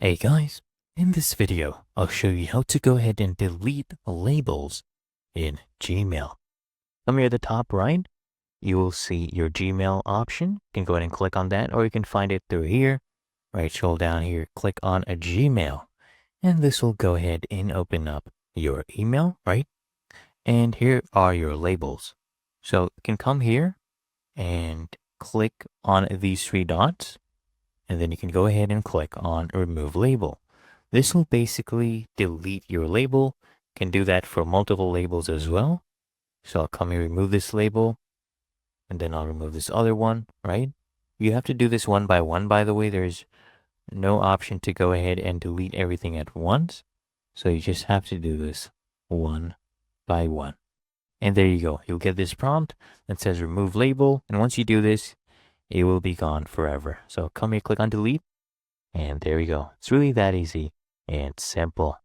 Hey guys, in this video, I'll show you how to go ahead and delete labels in Gmail. Come here at the top right, you will see your Gmail option. You can go ahead and click on that, or you can find it through here. Right, scroll down here, click on a Gmail, and this will go ahead and open up your email, right? And here are your labels. So you can come here and click on these three dots, and then you can go ahead and click on remove label. This will basically delete your label. You can do that for multiple labels as well. So I'll come here, remove this label, and then I'll remove this other one, right? You have to do this one by one, by the way. There's no option to go ahead and delete everything at once. So you just have to do this one by one. And there you go. You'll get this prompt that says remove label. And once you do this, it will be gone forever. So come here, click on delete, and there you go. It's really that easy and simple.